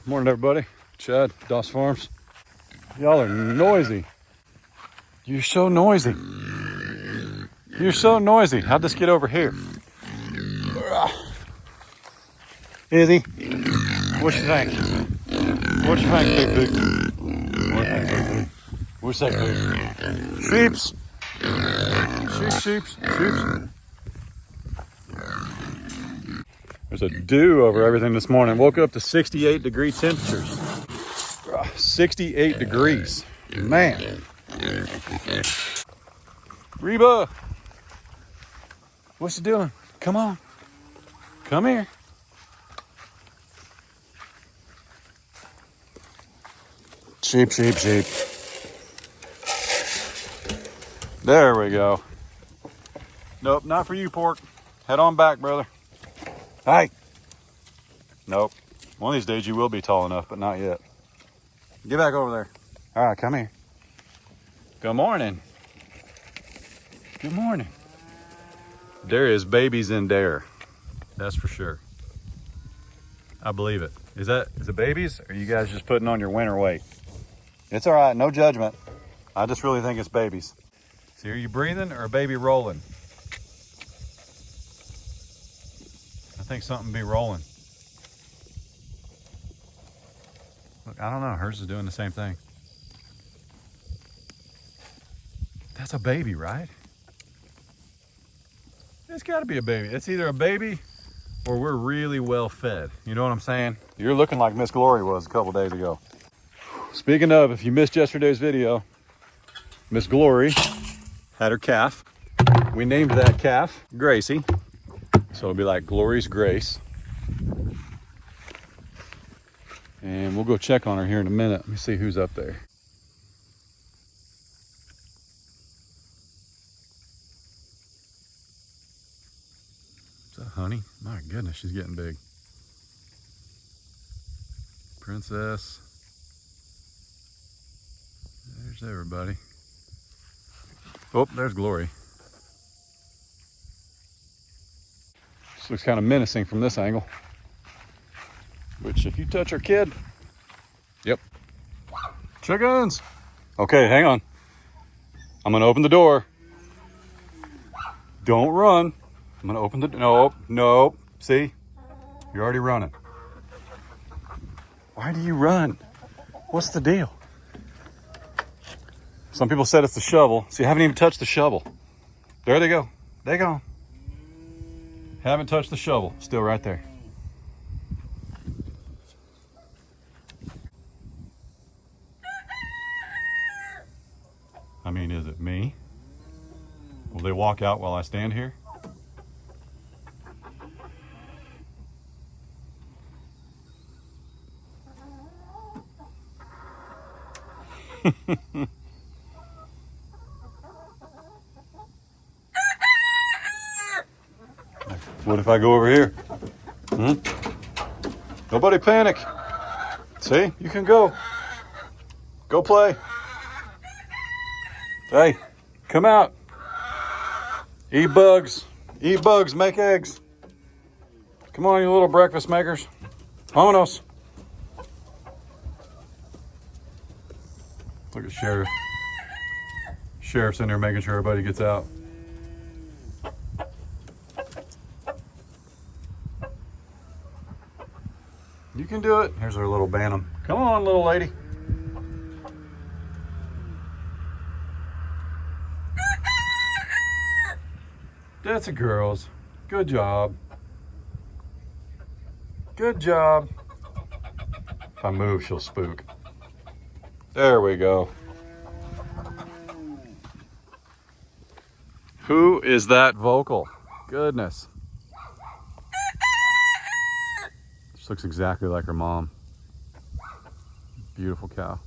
Morning, everybody. Chad, Doss Farms. Y'all are noisy. You're so noisy. You're so noisy. How'd this get over here? Izzy, what you think? What you think, Big Big? What's that, Big? Sheeps. Sheeps. There's a dew over everything this morning. Woke up to 68 degree temperatures. 68 degrees. Man. Reba. What's you doing? Come on. Come here. Sheep. There we go. Nope, not for you, pork. Head on back, brother. Hey. Nope. One of these days you will be tall enough, but not yet. Get back over there. All right, come here. Good morning. Good morning. There is babies in there. That's for sure. I believe it. Is it babies? Or are you guys just putting on your winter weight? It's all right, no judgment. I just really think it's babies. See, are you breathing or a baby rolling? I think something be rolling. Look, I don't know, hers is doing the same thing. That's a baby, right? It's gotta be a baby. It's either a baby or we're really well fed. You know what I'm saying? You're looking like Miss Glory was a couple days ago. Speaking of, if you missed yesterday's video, Miss Glory had her calf. We named that calf Gracie. So it'll be like Glory's Grace. And we'll go check on her here in a minute. Let me see who's up there. Is that Honey? My goodness, she's getting big. Princess. There's everybody. Oh, there's Glory. This looks kind of menacing from this angle. Which, if you touch our kid, yep. Chickens. Okay, hang on. I'm gonna open the door. Don't run. I'm gonna open the, nope. See, you're already running. Why do you run? What's the deal? Some people said it's the shovel. See, I haven't even touched the shovel. There they go. They go. Haven't touched the shovel. Still right there. I mean, is it me? Will they walk out while I stand here? What if I go over here? Nobody panic. See, you can go. Go play. Hey, come out. Eat bugs. Eat bugs, make eggs. Come on, you little breakfast makers. Vámonos. Look at Sheriff. Sheriff's in there making sure everybody gets out. You can do it. Here's our little Bantam. Come on, little lady. That's a girls. Good job. Good job. If I move, she'll spook. There we go. Who is that vocal? Goodness. She looks exactly like her mom. Beautiful cow.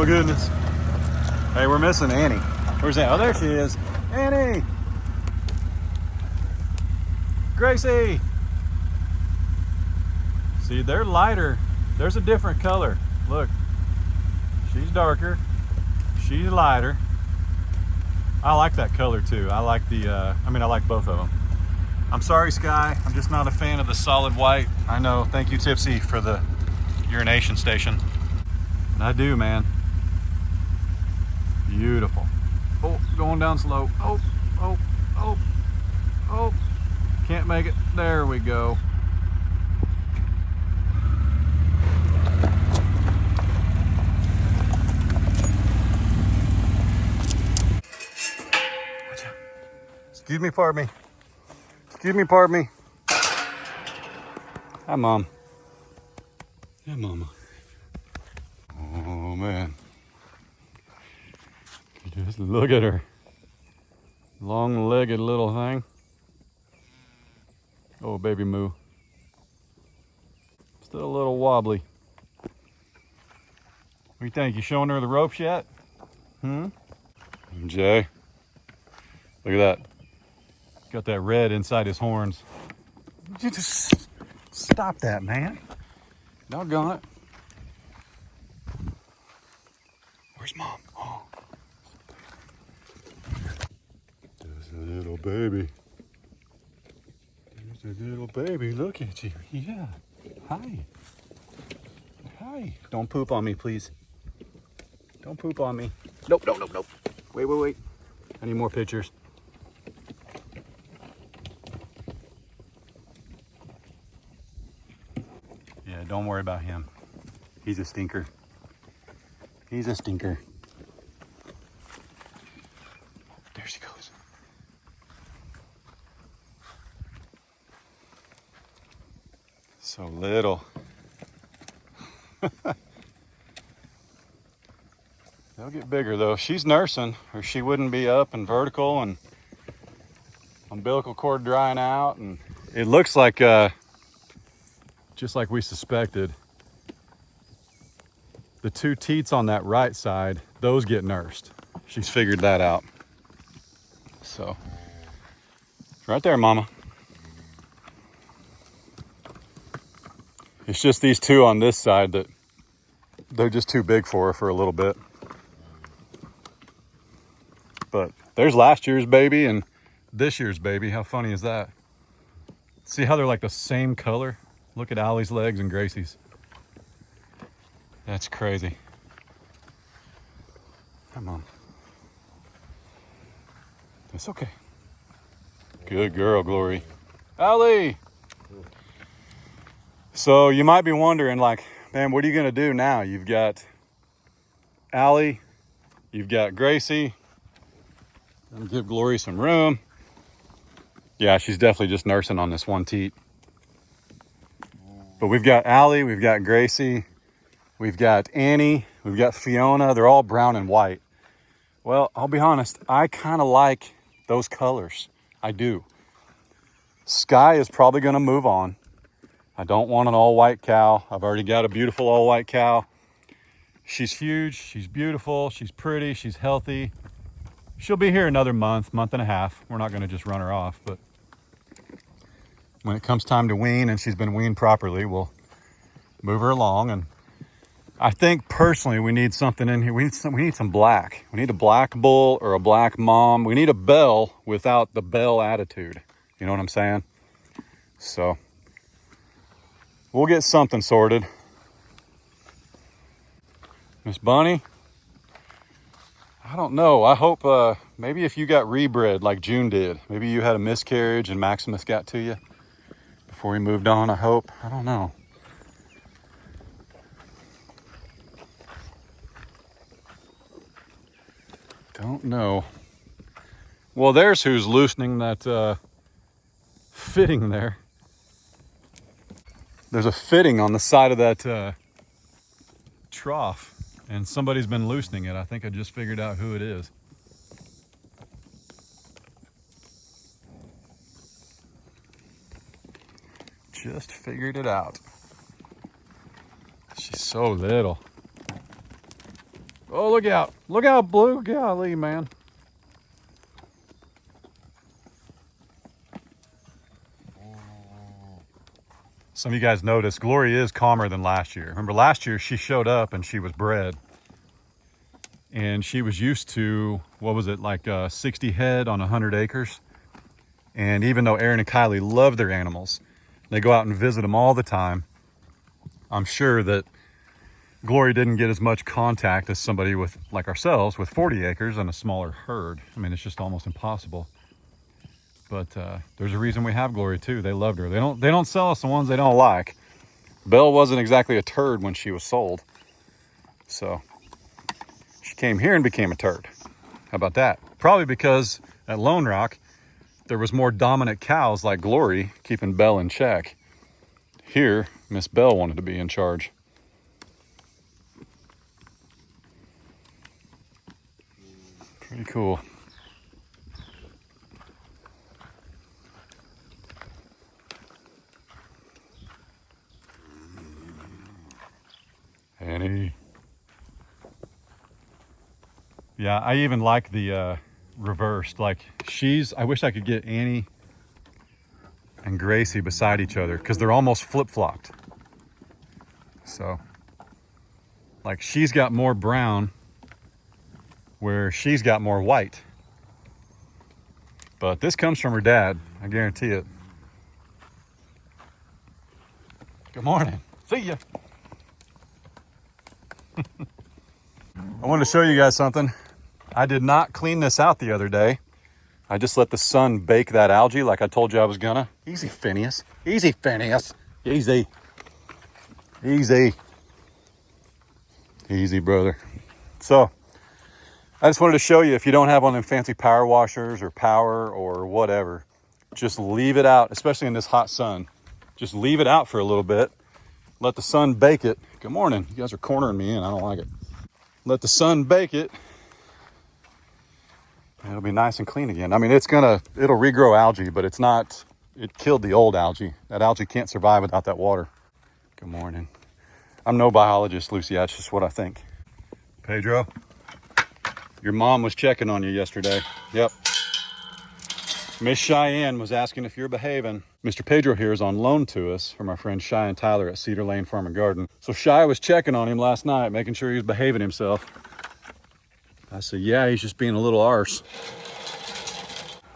my goodness. Hey, we're missing Annie. Where's Annie? Oh, there she is. Annie! Gracie! See, they're lighter. There's a different color. Look, she's darker. She's lighter. I like that color too. I like the, I like both of them. I'm sorry, Sky. I'm just not a fan of the solid white. I know. Thank you, Tipsy, for the urination station. And I do, man. Beautiful. Oh, going down slow. Oh, oh, oh, oh. Can't make it. There we go. Excuse me, pardon me. Excuse me, pardon me. Hi, Mom. Hi, Mama. Oh, man. Just look at her. Long-legged little thing. Oh, baby moo. Still a little wobbly. What do you think? You showing her the ropes yet? Jay. Look at that. Got that red inside his horns. You just stop that, man. Doggone it. Where's Mom? Oh. There's a little baby. There's a little baby. Look at you. Yeah. Hi. Hi. Don't poop on me, please. Don't poop on me. Nope, nope, nope, nope. Wait, wait, wait. I need more pictures. Yeah, don't worry about him. He's a stinker. He's a stinker. There she goes. So little. They'll get bigger though. She's nursing, or she wouldn't be up and vertical and umbilical cord drying out. And it looks like, just like we suspected, the two teats on that right side, those get nursed. She's figured that out. So, right there, Mama. It's just these two on this side that they're just too big for her for a little bit. But there's last year's baby and this year's baby. How funny is that? See how they're like the same color? Look at Allie's legs and Gracie's. That's crazy. Come on. It's okay. Good girl, Glory. Allie! So you might be wondering, like, man, what are you gonna do now? You've got Allie, you've got Gracie. Gonna give Glory some room. Yeah, she's definitely just nursing on this one teat. But we've got Allie, we've got Gracie, we've got Annie, we've got Fiona. They're all brown and white. Well, I'll be honest, I kind of like those colors. I do. Sky is probably gonna move on. I don't want an all-white cow. I've already got a beautiful all-white cow. She's huge, she's beautiful, she's pretty, she's healthy. She'll be here another month and a half. We're not gonna just run her off, but when it comes time to wean and she's been weaned properly, we'll move her along. And I think personally we need something in here. We need some black. We need a black bull or a black mom. We need a bell without the bell attitude. You know what I'm saying? So we'll get something sorted. Miss Bunny, I don't know. I hope maybe if you got rebred like June did, maybe you had a miscarriage and Maximus got to you before he moved on, I hope. I don't know. Don't know. Well, there's who's loosening that fitting there. There's a fitting on the side of that trough, and somebody's been loosening it. I think I just figured out who it is. Just figured it out. She's so little. Oh, look out. Look out, Blue. Golly, man. Some of you guys noticed Glory is calmer than last year. Remember last year she showed up and she was bred. And she was used to, what was it, like 60 head on 100 acres. And even though Aaron and Kylie love their animals, they go out and visit them all the time. I'm sure that Glory didn't get as much contact as somebody with, like ourselves, with 40 acres and a smaller herd. I mean, it's just almost impossible. But there's a reason we have Glory too. They loved her. They don't sell us the ones they don't like. Belle wasn't exactly a turd when she was sold. So she came here and became a turd. How about that? Probably because at Lone Rock, there was more dominant cows like Glory keeping Belle in check. Here, Miss Belle wanted to be in charge. Pretty cool. Annie. Yeah, I even like the reversed. Like I wish I could get Annie and Gracie beside each other because they're almost flip-flopped. So, like she's got more brown where she's got more white. But this comes from her dad, I guarantee it. Good morning. See ya. I wanted to show you guys something. I did not clean this out the other day. I just let the sun bake that algae like I told you I was gonna. Easy, Phineas. Easy, Phineas. Easy. Easy. Easy, brother. So, I just wanted to show you, if you don't have one of them fancy power washers or power or whatever, just leave it out, especially in this hot sun. Just leave it out for a little bit. Let the sun bake it. Good morning. You guys are cornering me in. I don't like it. Let the sun bake it. It'll be nice and clean again. I mean, it'll regrow algae, but it killed the old algae. That algae can't survive without that water. Good morning. I'm no biologist, Lucy. That's just what I think. Pedro, your mom was checking on you yesterday. Yep. Miss Cheyenne was asking if you're behaving. Mr. Pedro here is on loan to us from our friend Shy and Tyler at Cedar Lane Farm and Garden. So Shy was checking on him last night, making sure he was behaving himself. I said, yeah, he's just being a little arse.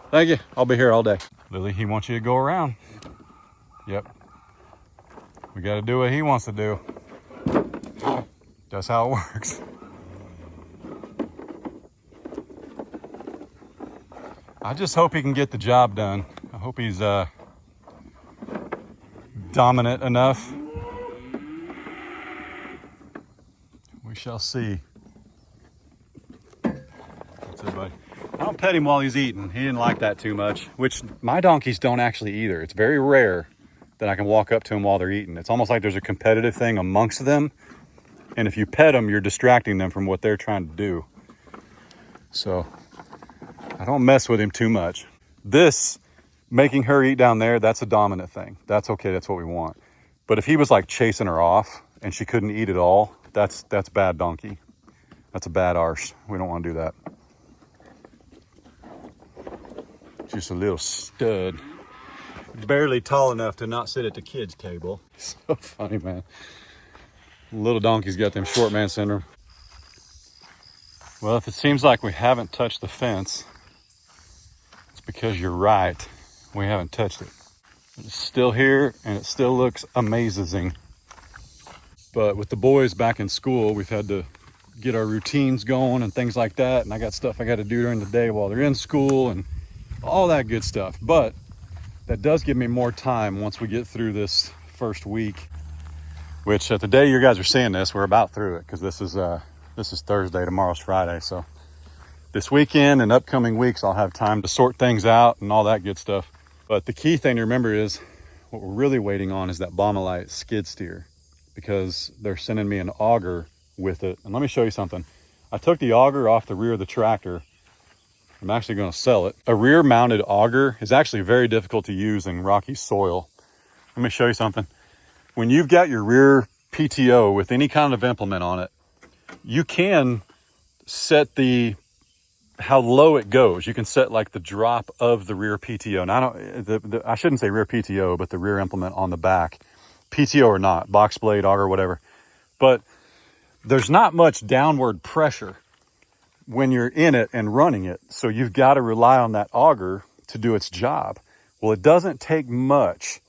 Thank you. I'll be here all day. Lily, he wants you to go around. Yep. We got to do what he wants to do. That's how it works. I just hope he can get the job done. I hope he's dominant enough. We shall see. What's up, buddy? I don't pet him while he's eating. He didn't like that too much, which my donkeys don't actually either. It's very rare that I can walk up to them while they're eating. It's almost like there's a competitive thing amongst them. And if you pet them, you're distracting them from what they're trying to do. So I don't mess with him too much. This, making her eat down there, that's a dominant thing. That's okay, that's what we want. But if he was like chasing her off and she couldn't eat at all, that's bad donkey. That's a bad arse. We don't want to do that. Just a little stud. Barely tall enough to not sit at the kids' table. So funny, man. Little donkey's got them short man syndrome. Well, if it seems like we haven't touched the fence, it's because you're right. We haven't touched it. It's still here and it still looks amazing. But with the boys back in school, we've had to get our routines going and things like that. And I got stuff I got to do during the day while they're in school and all that good stuff. But that does give me more time once we get through this first week, which at the day you guys are seeing this, we're about through it because this is Thursday, tomorrow's Friday. So this weekend and upcoming weeks, I'll have time to sort things out and all that good stuff. But the key thing to remember is what we're really waiting on is that Bomalite skid steer, because they're sending me an auger with it. And let me show you something. I took the auger off the rear of the tractor. I'm actually going to sell it. A rear mounted auger is actually very difficult to use in rocky soil. Let me show you something. When you've got your rear PTO with any kind of implement on it, you can set how low it goes. You can set like the drop of the rear PTO. Now, I shouldn't say rear PTO, but the rear implement on the back, PTO or not, box blade, auger, whatever. But there's not much downward pressure when you're in it and running it. So you've got to rely on that auger to do its job. Well, it doesn't take much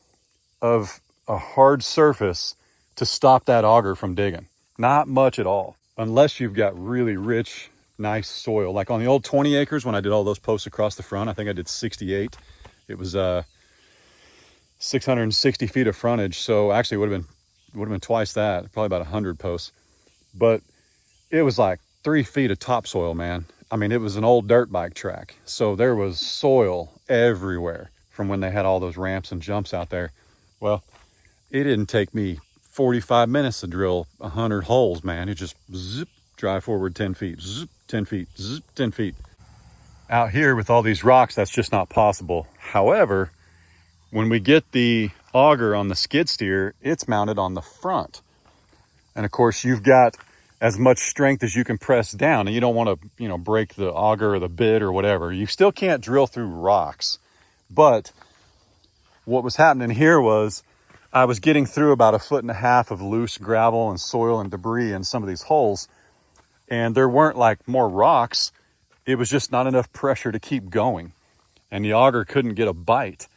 of a hard surface to stop that auger from digging. Not much at all, unless you've got really rich, nice soil. Like on the old 20 acres, when I did all those posts across the front, I think I did 68. It was 660 feet of frontage. So actually it would have been twice that, probably about 100 posts. But it was like 3 feet of topsoil, man. I mean, it was an old dirt bike track. So there was soil everywhere from when they had all those ramps and jumps out there. Well, it didn't take me 45 minutes to drill 100 holes, man. It just zip, drive forward 10 feet, zip, 10 feet, zip, 10 feet. Out here with all these rocks, that's just not possible. However, when we get the auger on the skid steer, it's mounted on the front. And of course, you've got as much strength as you can press down, and you don't want to, break the auger or the bit or whatever. You still can't drill through rocks. But what was happening here was I was getting through about 1.5 feet of loose gravel and soil and debris in some of these holes. And there weren't like more rocks. It was just not enough pressure to keep going. And the auger couldn't get a bite.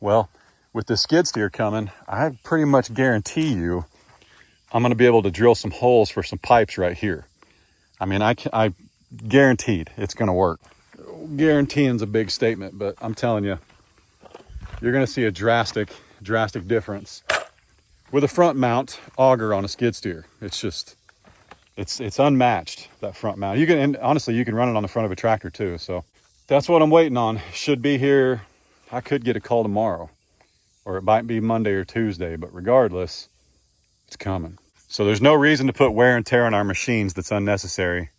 Well, with the skid steer coming, I pretty much guarantee you I'm going to be able to drill some holes for some pipes right here. I mean, I guaranteed it's going to work. Guaranteeing's a big statement, but I'm telling you, you're going to see a drastic difference with a front mount auger on a skid steer. It's just, it's unmatched, that front mount. And honestly, you can run it on the front of a tractor too. So that's what I'm waiting on. Should be here. I could get a call tomorrow, or it might be Monday or Tuesday, but regardless, it's coming. So there's no reason to put wear and tear on our machines that's unnecessary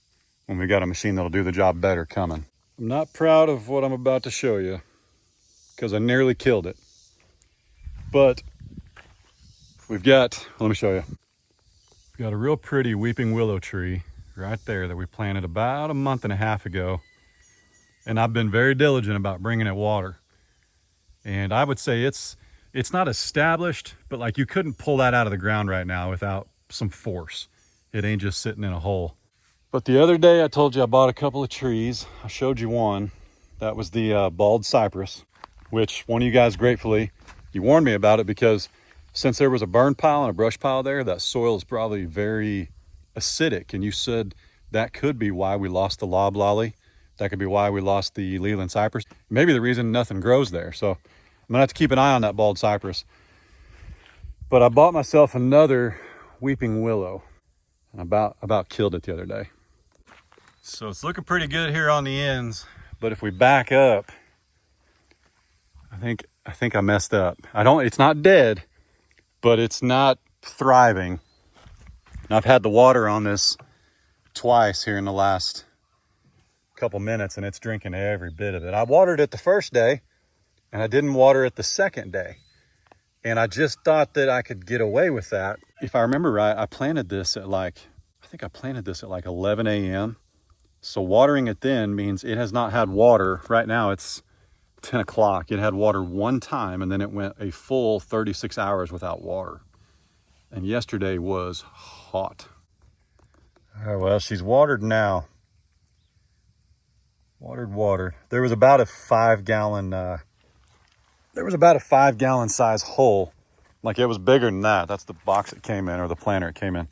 when we got a machine that'll do the job better coming. I'm not proud of what I'm about to show you because I nearly killed it. But we've got, let me show you. We've got a real pretty weeping willow tree right there that we planted about 1.5 months ago. And I've been very diligent about bringing it water. And I would say it's not established, but like you couldn't pull that out of the ground right now without some force. It ain't just sitting in a hole. But the other day I told you I bought a couple of trees. I showed you one. That was the bald cypress, which one of you guys gratefully, you warned me about it because since there was a burn pile and a brush pile there, that soil is probably very acidic. And you said that could be why we lost the loblolly. That could be why we lost the Leland cypress. Maybe the reason nothing grows there. So I'm gonna have to keep an eye on that bald cypress. But I bought myself another weeping willow and about killed it the other day. So it's looking pretty good here on the ends, but if we back up, I think I messed up. It's not dead, but it's not thriving. And I've had the water on this twice here in the last couple minutes and it's drinking every bit of it. I watered it the first day and I didn't water it the second day. And I just thought that I could get away with that. If I remember right, I planted this at like 11 a.m. So watering it then means it has not had water. Right now it's 10 o'clock. It had water one time and then it went a full 36 hours without water. And yesterday was hot. All right, well, she's watered now. Watered. There was about a 5 gallon size hole. Like it was bigger than that. That's the box it came in, or the planter it came in.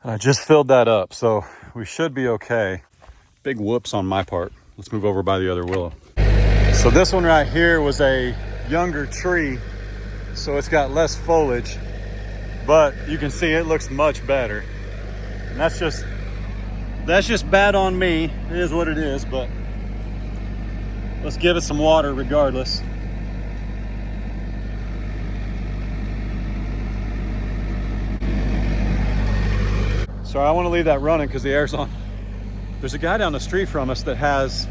And I just filled that up, so we should be okay. Big whoops on my part. Let's move over by the other willow. So this one right here was a younger tree, so it's got less foliage, but you can see it looks much better. And that's just bad on me. It is what it is, but let's give it some water regardless. Sorry, I want to leave that running because the air's on. There's a guy down the street from us that has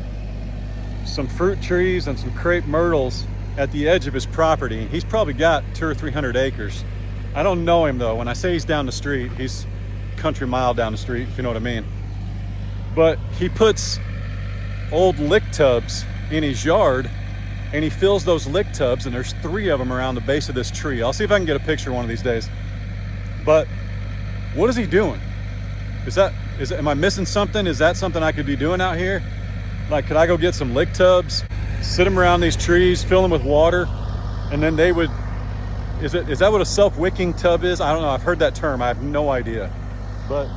some fruit trees and some crepe myrtles at the edge of his property. He's probably got 200 or 300 acres. I don't know him though. When I say he's down the street, he's a country mile down the street, if you know what I mean. But he puts old lick tubs in his yard, and he fills those lick tubs, and there's 3 of them around the base of this tree. I'll see if I can get a picture one of these days. But what is he doing? Am I missing something? Is that something I could be doing out here? Like, could I go get some lick tubs, sit them around these trees, fill them with water, and then they would, is that what a self-wicking tub is? I don't know, I've heard that term, I have no idea. But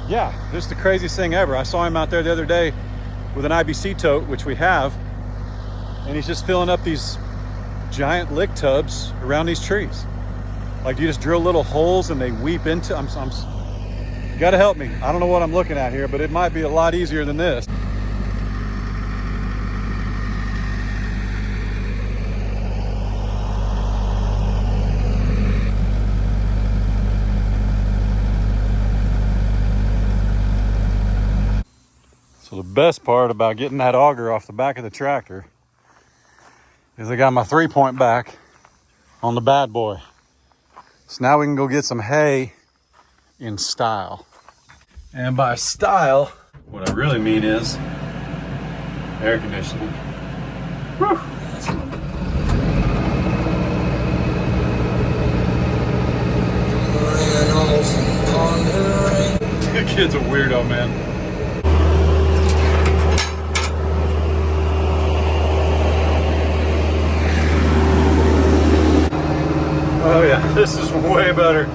yeah, this is the craziest thing ever. I saw him out there the other day with an IBC tote, which we have, and he's just filling up these giant lick tubs around these trees. Like, you just drill little holes and they weep into, you gotta help me. I don't know what I'm looking at here, but it might be a lot easier than this. So the best part about getting that auger off the back of the tractor is I got my 3-point back on the bad boy. So now we can go get some hay in style. And by style, what I really mean is air conditioning. Whew. The kid's a weirdo, man. Oh yeah, this is way better.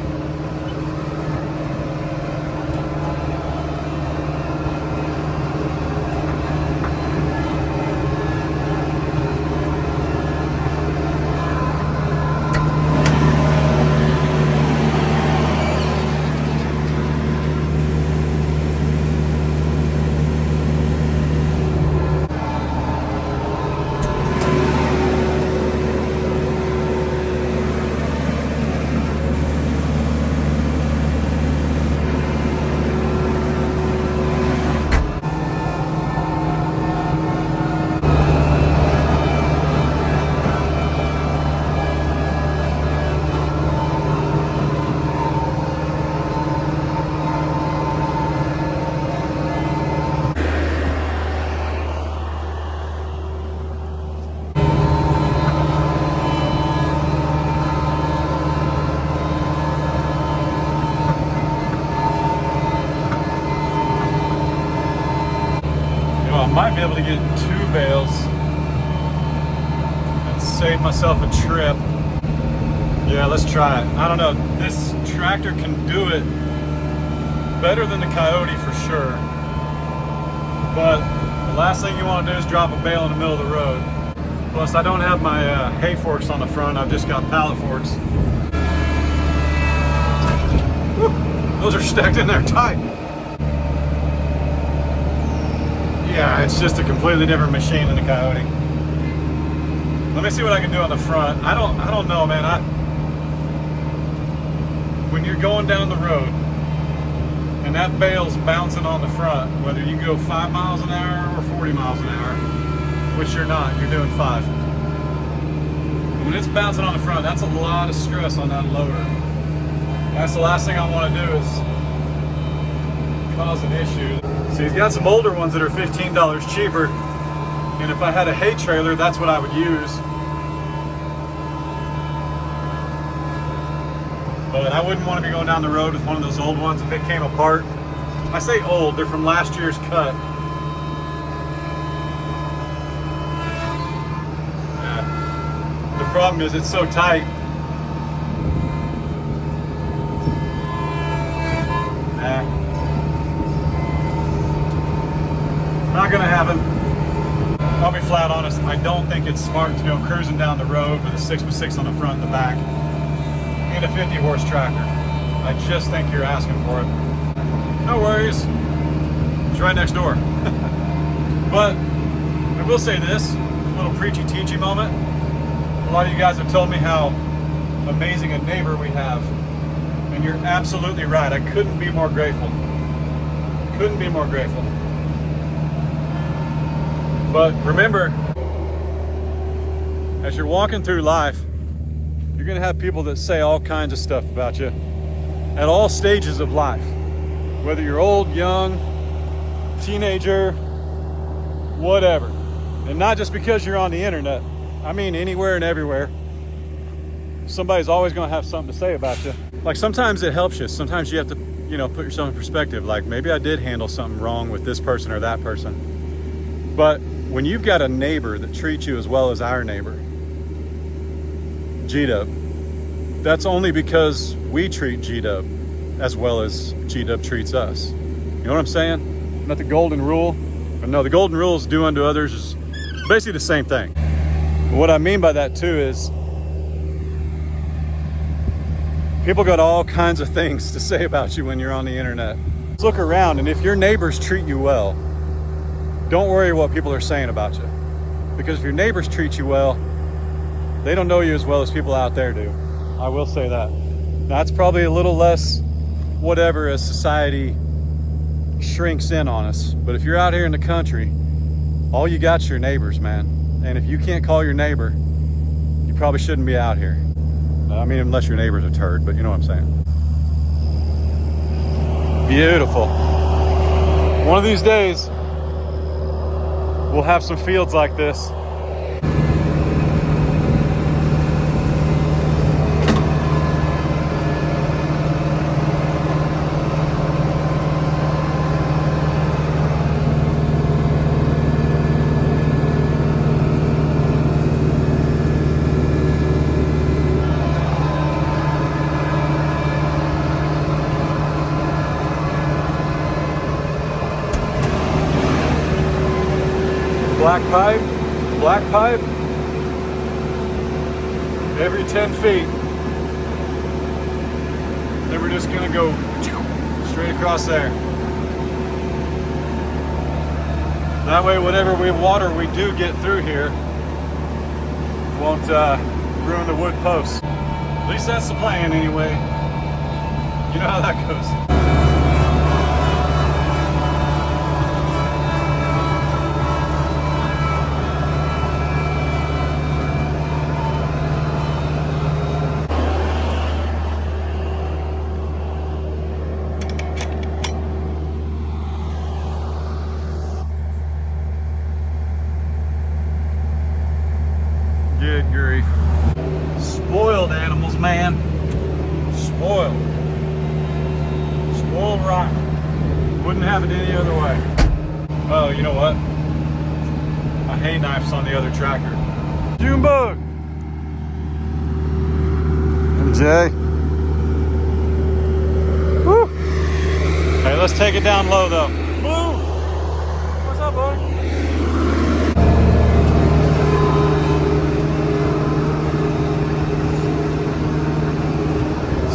Might be able to get 2 bales and save myself a trip. Yeah, let's try it. I don't know, this tractor can do it better than the Coyote for sure, but the last thing you want to do is drop a bale in the middle of the road. Plus, I don't have my hay forks on the front, I've just got pallet forks. Whew, those are stacked in there tight. Yeah, it's just a completely different machine than the Coyote. Let me see what I can do on the front. I don't know, man. When you're going down the road and that bale's bouncing on the front, whether you go 5 miles an hour or 40 miles an hour, which you're not, you're doing 5. When it's bouncing on the front, that's a lot of stress on that loader. That's the last thing I want to do is cause an issue. So he's got some older ones that are $15 cheaper, and if I had a hay trailer, that's what I would use. But I wouldn't want to be going down the road with one of those old ones if it came apart. I say old, they're from last year's cut. Yeah. The problem is it's so tight. Not gonna happen. I'll be flat honest, I don't think it's smart to go cruising down the road with a 6x6 on the front and the back and a 50-horse tractor. I just think you're asking for it. No worries, it's right next door. But I will say this, a little preachy teachy moment. A lot of you guys have told me how amazing a neighbor we have, and you're absolutely right. I couldn't be more grateful. Couldn't be more grateful. But remember, as you're walking through life, you're gonna have people that say all kinds of stuff about you at all stages of life. Whether you're old, young, teenager, whatever. And not just because you're on the internet. I mean anywhere and everywhere. Somebody's always going to have something to say about you. Like sometimes it helps you. Sometimes you have to, put yourself in perspective. Like maybe I did handle something wrong with this person or that person. But when you've got a neighbor that treats you as well as our neighbor, G-Dub, that's only because we treat G-Dub as well as G-Dub treats us. You know what I'm saying? Not the golden rule. But no, the golden rule is do unto others is basically the same thing. But what I mean by that too is people got all kinds of things to say about you when you're on the internet. Just look around, and if your neighbors treat you well, don't worry what people are saying about you. Because if your neighbors treat you well, they don't know you as well as people out there do. I will say that. That's probably a little less whatever as society shrinks in on us. But if you're out here in the country, all you got's your neighbors, man. And if you can't call your neighbor, you probably shouldn't be out here. I mean, unless your neighbor's a turd, but you know what I'm saying. Beautiful. One of these days, we'll have some fields like this. Black pipe, every 10 feet. Then we're just gonna go straight across there. That way, whatever water we do get through here won't ruin the wood posts. At least that's the plan anyway. You know how that goes. Good grief. Spoiled animals, man. Spoiled. Spoiled rotten. Wouldn't have it any other way. Oh, you know what? A hay knife's on the other tractor. Junebug! And Jay. Woo! Hey, let's take it down low though. Blue! What's up, buddy?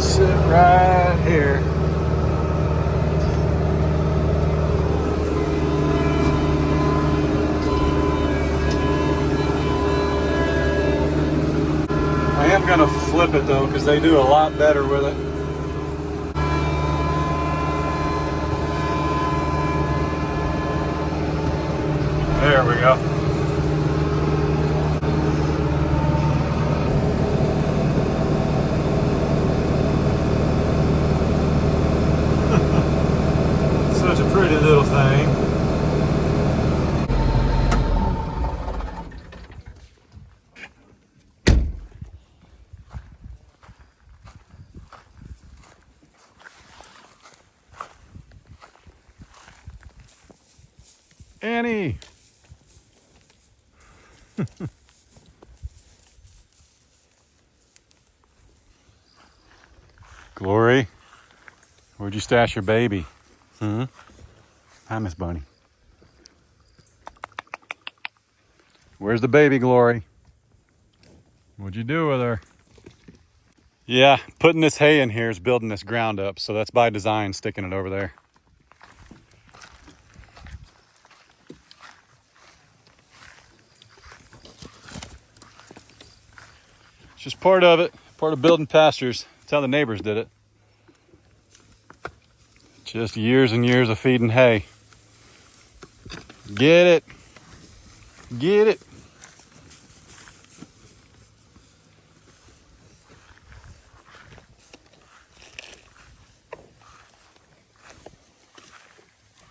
Sit right here. I am gonna flip it though, because they do a lot better with it. There we go. Such a pretty little thing. Annie. Glory, where'd you stash your baby? Hi, Miss Bunny. Where's the baby, Glory? What'd you do with her? Yeah, putting this hay in here is building this ground up, so that's by design, sticking it over there. It's just part of it, part of building pastures. That's how the neighbors did it. Just years and years of feeding hay. Get it. Get it.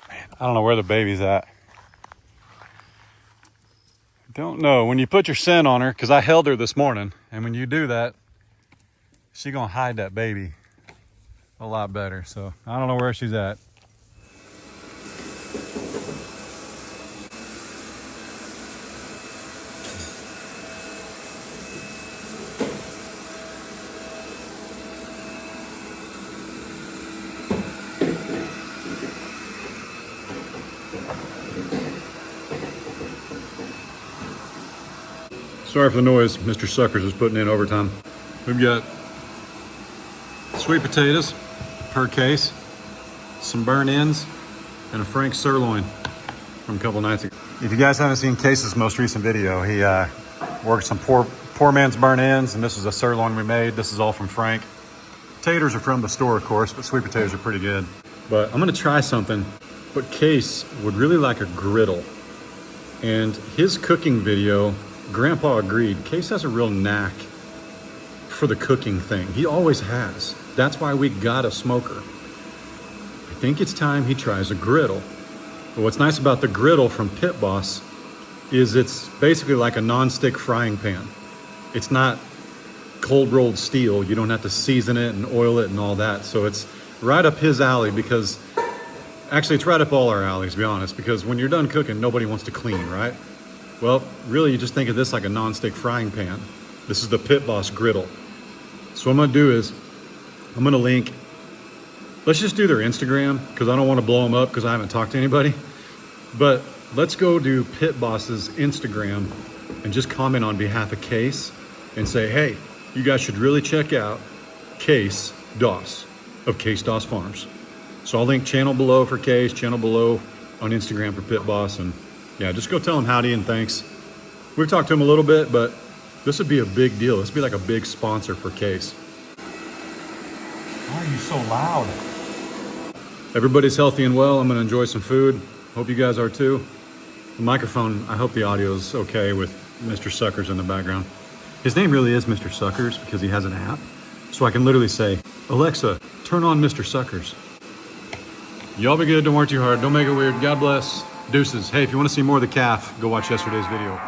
Man, I don't know where the baby's at. Don't know. When you put your scent on her, because I held her this morning, and when you do that, she's gonna hide that baby a lot better. So I don't know where she's at. Sorry for the noise. Mr. Suckers is putting in overtime. We've got sweet potatoes per case, some burnt ends, and a Frank sirloin from a couple nights ago. If you guys haven't seen Case's most recent video, he worked some poor man's burnt ends, and this is a sirloin we made. This is all from Frank. Taters are from the store, of course, but sweet potatoes are pretty good. But I'm gonna try something, but Case would really like a griddle. And his cooking video, Grandpa agreed, Case has a real knack for the cooking thing. He always has. That's why we got a smoker. I think it's time he tries a griddle. But what's nice about the griddle from Pit Boss is it's basically like a non-stick frying pan. It's not cold rolled steel. You don't have to season it and oil it and all that. So it's right up his alley, because actually it's right up all our alleys, to be honest, because when you're done cooking, nobody wants to clean, right? Well, really, you just think of this like a non-stick frying pan. This is the Pit Boss griddle. So what I'm gonna do is, I'm gonna link, let's just do their Instagram, because I don't want to blow them up because I haven't talked to anybody. But let's go to Pit Boss's Instagram and just comment on behalf of Case and say, hey, you guys should really check out Case Doss of Case Doss Farms. So I'll link channel below for Case, channel below on Instagram for Pit Boss, and yeah, just go tell him howdy and thanks. We've talked to him a little bit, but this would be a big deal. This would be like a big sponsor for Case. Why are you so loud? Everybody's healthy and well. I'm gonna enjoy some food. Hope you guys are too. The microphone, I hope the audio is okay with Mr. Suckers in the background. His name really is Mr. Suckers because he has an app. So I can literally say, Alexa, turn on Mr. Suckers. Y'all be good, don't work too hard, don't make it weird. God bless. Deuces. Hey, if you want to see more of the calf, go watch yesterday's video.